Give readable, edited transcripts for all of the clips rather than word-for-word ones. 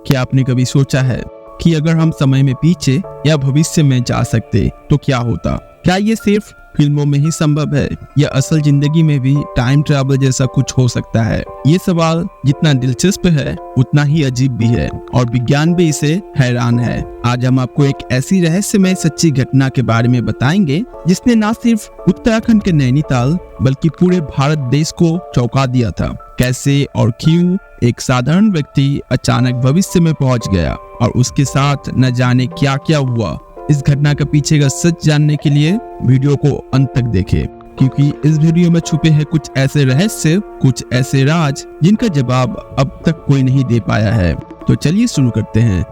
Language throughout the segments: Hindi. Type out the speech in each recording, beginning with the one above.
क्या आपने कभी सोचा है कि अगर हम समय में पीछे या भविष्य में जा सकते तो क्या होता? क्या ये सिर्फ फिल्मों में ही संभव है या असल जिंदगी में भी टाइम ट्रैवल जैसा कुछ हो सकता है? ये सवाल जितना दिलचस्प है उतना ही अजीब भी है और विज्ञान भी इसे हैरान है। आज हम आपको एक ऐसी रहस्यमय सच्ची घटना के बारे में बताएंगे जिसने न सिर्फ उत्तराखंड के नैनीताल बल्कि पूरे भारत देश को चौंका दिया था। कैसे और क्यों एक साधारण व्यक्ति अचानक भविष्य में पहुंच गया और उसके साथ न जाने क्या क्या हुआ। इस घटना का पीछे का सच जानने के लिए वीडियो को अंत तक देखें, क्योंकि इस वीडियो में छुपे हैं कुछ ऐसे रहस्य, कुछ ऐसे राज जिनका जवाब अब तक कोई नहीं दे पाया है। तो चलिए शुरू करते हैं।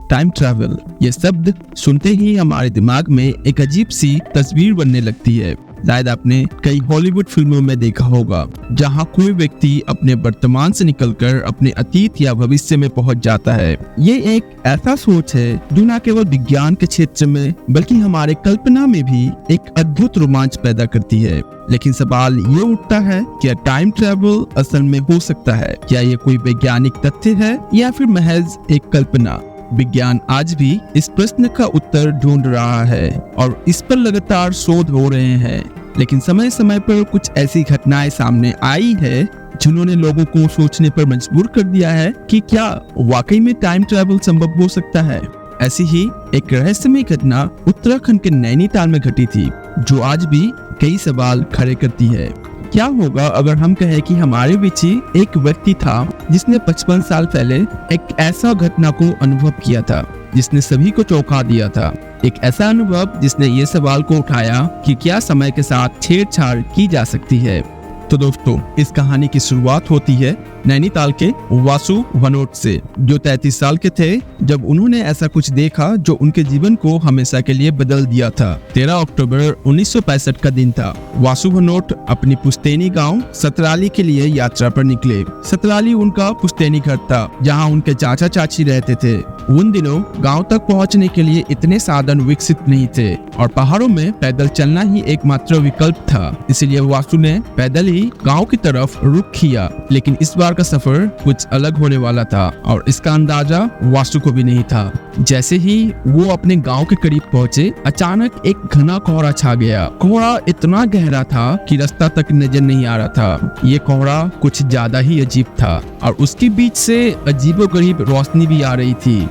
टाइम ट्रैवल ये शब्द सुनते ही हमारे दिमाग में एक अजीब सी तस्वीर बनने लगती है। शायद आपने कई हॉलीवुड फिल्मों में देखा होगा जहां कोई व्यक्ति अपने वर्तमान से निकलकर अपने अतीत या भविष्य में पहुंच जाता है। ये एक ऐसा सोच है जो न केवल विज्ञान के क्षेत्र में बल्कि हमारे कल्पना में भी एक अद्भुत रोमांच पैदा करती है। लेकिन सवाल ये उठता है, क्या टाइम ट्रैवल असल में हो सकता है? क्या ये कोई वैज्ञानिक तथ्य है या फिर महज एक कल्पना? विज्ञान आज भी इस प्रश्न का उत्तर ढूंढ रहा है और इस पर लगातार शोध हो रहे हैं। लेकिन समय समय पर कुछ ऐसी घटनाएं सामने आई है जिन्होंने लोगों को सोचने पर मजबूर कर दिया है कि क्या वाकई में टाइम ट्रैवल संभव हो सकता है। ऐसी ही एक रहस्यमय घटना उत्तराखंड के नैनीताल में घटी थी जो आज भी कई सवाल खड़े करती है। क्या होगा अगर हम कहें कि हमारे बीच ही एक व्यक्ति था जिसने 55 साल पहले एक ऐसा घटना को अनुभव किया था जिसने सभी को चौंका दिया था। एक ऐसा अनुभव जिसने ये सवाल को उठाया कि क्या समय के साथ छेड़छाड़ की जा सकती है। तो दोस्तों, इस कहानी की शुरुआत होती है नैनीताल के वासु भनोट से, जो 33 साल के थे जब उन्होंने ऐसा कुछ देखा जो उनके जीवन को हमेशा के लिए बदल दिया था। 13 अक्टूबर 1965 का दिन था। वासु भनोट अपनी पुश्तैनी गांव सतराली के लिए यात्रा पर निकले। सतराली उनका पुश्तैनी घर था जहां उनके चाचा चाची रहते थे। उन दिनों गांव तक पहुंचने के लिए इतने साधन विकसित नहीं थे और पहाड़ों में पैदल चलना ही एकमात्र विकल्प था। इसलिए वासु ने पैदल ही गांव की तरफ रुख किया। लेकिन इस बार का सफर कुछ अलग होने वाला था और इसका अंदाजा वासु को भी नहीं था। जैसे ही वो अपने गांव के करीब पहुंचे, अचानक एक घना कोहरा छा गया। कोहरा इतना गहरा था कि रास्ता तक नजर नहीं आ रहा था। ये कोहरा कुछ ज्यादा ही अजीब था और उसके बीच से अजीबोगरीब रोशनी भी आ रही थी।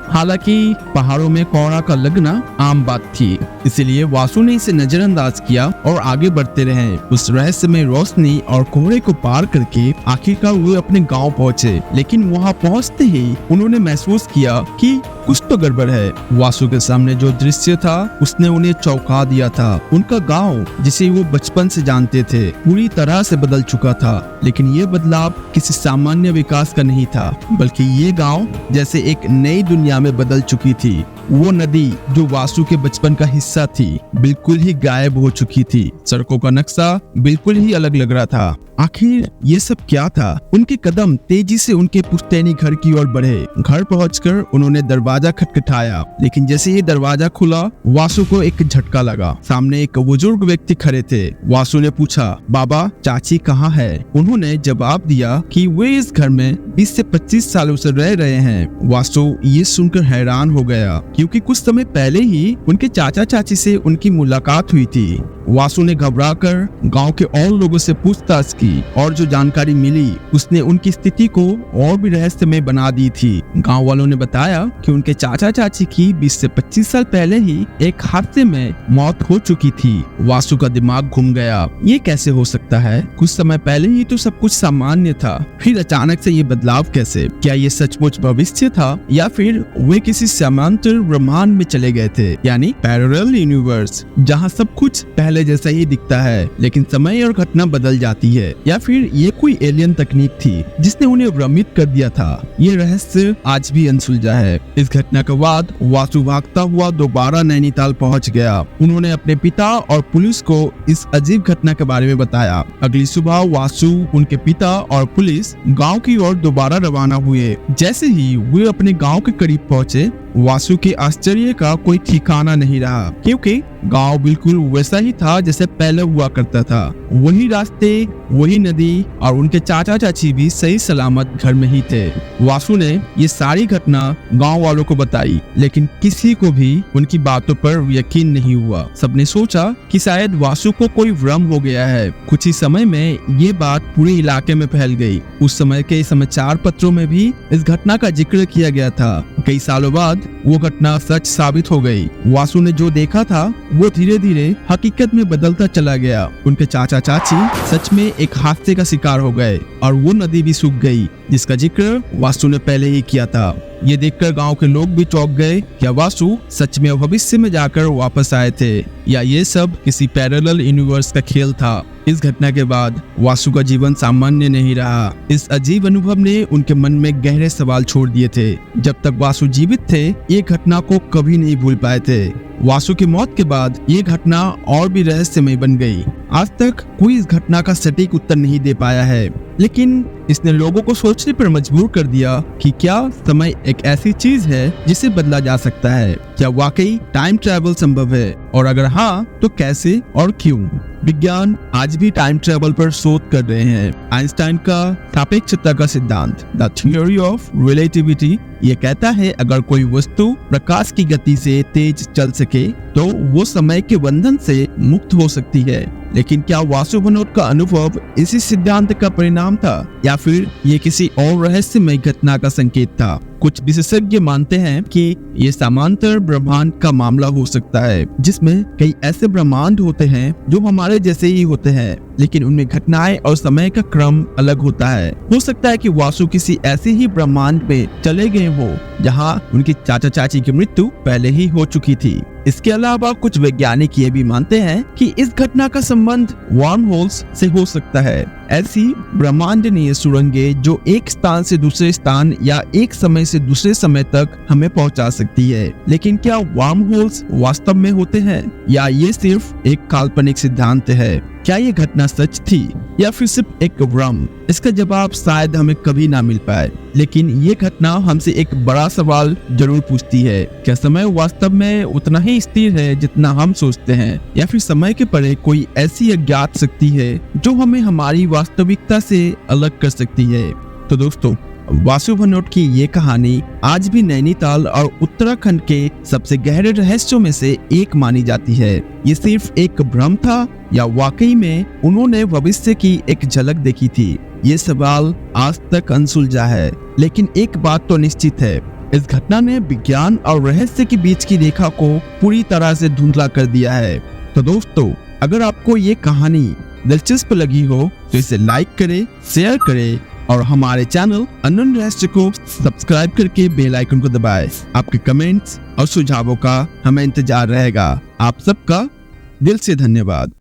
हालांकि पहाड़ों में कोहरा का लगना आम बात थी, इसलिए वासु ने इसे नजरअंदाज किया और आगे बढ़ते रहे। उस रहस्यमय रोशनी और कोहरे को पार करके आखिरकार वो अपने गांव पहुंचे। लेकिन वहां पहुंचते ही उन्होंने महसूस किया कि कुछ तो गड़बड़ है। वासु के सामने जो दृश्य था उसने उन्हें चौंका दिया था। उनका गांव, जिसे वो बचपन से जानते थे, पूरी तरह से बदल चुका था। लेकिन ये बदलाव किसी सामान्य विकास का नहीं था, बल्कि ये गांव जैसे एक नई दुनिया में बदल चुकी थी। वो नदी जो वासु के बचपन का हिस्सा थी बिल्कुल ही गायब हो चुकी थी। सड़कों का नक्शा बिल्कुल ही अलग लग रहा था। आखिर ये सब क्या था? उनके कदम तेजी से उनके पुश्तैनी घर की ओर बढ़े। घर पहुंचकर उन्होंने दरवाजा खटखटाया, लेकिन जैसे ही दरवाजा खुला, वासु को एक झटका लगा। सामने एक बुजुर्ग व्यक्ति खड़े थे। वासु ने पूछा, बाबा, चाची कहाँ है? उन्होंने जवाब दिया कि वे इस घर में 20 से 25 सालों से रह रहे हैं। वासु ये सुनकर हैरान हो गया, क्योंकि कुछ समय पहले ही उनके चाचा चाची से उनकी मुलाकात हुई थी। वासु ने घबराकर गांव के और लोगों से पूछताछ की और जो जानकारी मिली उसने उनकी स्थिति को और भी रहस्यमय बना दी थी। गांव वालों ने बताया कि उनके चाचा चाची की 20 से 25 साल पहले ही एक हादसे में मौत हो चुकी थी। वासु का दिमाग घूम गया। ये कैसे हो सकता है? कुछ समय पहले ही तो सब कुछ सामान्य था, फिर अचानक से ये बदलाव कैसे? क्या ये सचमुच भविष्य था या फिर वे किसी समांतर ब्रह्मांड में चले गए थे, यानी पैरेलल यूनिवर्स, जहाँ सब कुछ पहले जैसा ही दिखता है लेकिन समय और घटना बदल जाती है? या फिर ये कोई एलियन तकनीक थी जिसने उन्हें भ्रमित कर दिया था? ये रहस्य आज भी अनसुलझा है। इस घटना के बाद वासु भागता हुआ दोबारा नैनीताल पहुंच गया। उन्होंने अपने पिता और पुलिस को इस अजीब घटना के बारे में बताया। अगली सुबह वासु, उनके पिता और पुलिस गांव की ओर दोबारा रवाना हुए। जैसे ही वे अपने गांव के करीब पहुंचे, वासु के आश्चर्य का कोई ठिकाना नहीं रहा, क्योंकि गांव बिल्कुल वैसा ही था जैसे पहले हुआ करता था। वही रास्ते, वही नदी और उनके चाचा चाची भी सही सलामत घर में ही थे। वासु ने ये सारी घटना गांव वालों को बताई, लेकिन किसी को भी उनकी बातों पर यकीन नहीं हुआ। सबने सोचा कि शायद वासु को कोई भ्रम हो गया है। कुछ ही समय में ये बात पूरे इलाके में फैल गई। उस समय के समाचार पत्रों में भी इस घटना का जिक्र किया गया था। कई सालों बाद वो घटना सच साबित हो गई। वासु ने जो देखा था वो धीरे धीरे हकीकत में बदलता चला गया। उनके चाचा चाची सच में एक हादसे का शिकार हो गए और वो नदी भी सूख गई, जिसका जिक्र वासु ने पहले ही किया था। ये देखकर गांव के लोग भी चौंक गए। क्या वासु सच में भविष्य में जाकर वापस आए थे, या ये सब किसी पैरेलल यूनिवर्स का खेल था? इस घटना के बाद वासु का जीवन सामान्य नहीं रहा। इस अजीब अनुभव ने उनके मन में गहरे सवाल छोड़ दिए थे। जब तक वासु जीवित थे, ये घटना को कभी नहीं भूल पाए थे। वासु की मौत के बाद ये घटना और भी रहस्यमय बन गई। आज तक कोई इस घटना का सटीक उत्तर नहीं दे पाया है, लेकिन इसने लोगों को सोचने पर मजबूर कर दिया कि क्या समय एक ऐसी चीज है जिसे बदला जा सकता है? क्या वाकई टाइम ट्रैवल संभव है, और अगर हाँ तो कैसे और क्यों? विज्ञान आज भी टाइम ट्रैवल पर शोध कर रहे हैं। आइंस्टाइन का सापेक्षता का सिद्धांत, द थ्योरी ऑफ रिलेटिविटी, ये कहता है अगर कोई वस्तु प्रकाश की गति से तेज चल सके तो वो समय के बंधन से मुक्त हो सकती है। लेकिन क्या वासु बनोट का अनुभव इसी सिद्धांत का परिणाम था, या फिर ये किसी और रहस्यमय घटना का संकेत था? कुछ विशेषज्ञ मानते हैं कि ये समांतर ब्रह्मांड का मामला हो सकता है, जिसमें कई ऐसे ब्रह्मांड होते हैं जो हमारे जैसे ही होते हैं, लेकिन उनमें घटनाएं और समय का क्रम अलग होता है। हो सकता है कि वासु किसी ऐसे ही ब्रह्मांड में चले गए हो जहां उनकी चाचा चाची की मृत्यु पहले ही हो चुकी थी। इसके अलावा कुछ वैज्ञानिक ये भी मानते हैं कि इस घटना का संबंध वर्म होल्स से हो सकता है, ऐसी ब्रह्मांडीय सुरंगें जो एक स्थान से दूसरे स्थान या एक समय से दूसरे समय तक हमें पहुंचा सकती है। लेकिन क्या वर्म होल्स वास्तव में होते हैं, या ये सिर्फ एक काल्पनिक सिद्धांत है? क्या ये घटना सच थी या फिर सिर्फ एक भ्रम? इसका जवाब शायद हमें कभी ना मिल पाए, लेकिन ये घटना हमसे एक बड़ा सवाल जरूर पूछती है। क्या समय वास्तव में उतना ही स्थिर है जितना हम सोचते हैं, या फिर समय के परे कोई ऐसी अज्ञात शक्ति है जो हमें हमारी वास्तविकता से अलग कर सकती है? तो दोस्तों, वासु बनोट की ये कहानी आज भी नैनीताल और उत्तराखंड के सबसे गहरे रहस्यों में से एक मानी जाती है। ये सिर्फ एक भ्रम था, या वाकई में उन्होंने भविष्य की एक झलक देखी थी? ये सवाल आज तक अनसुलझा है, लेकिन एक बात तो निश्चित है, इस घटना ने विज्ञान और रहस्य के बीच की रेखा को पूरी तरह से धुंधला कर दिया है। तो दोस्तों, अगर आपको ये कहानी दिलचस्प लगी हो तो इसे लाइक करें, शेयर करें और हमारे चैनल अननोन रहस्य को सब्सक्राइब करके बेल आइकन को दबाएं। आपके कमेंट्स और सुझावों का हमें इंतजार रहेगा। आप सबका दिल से धन्यवाद।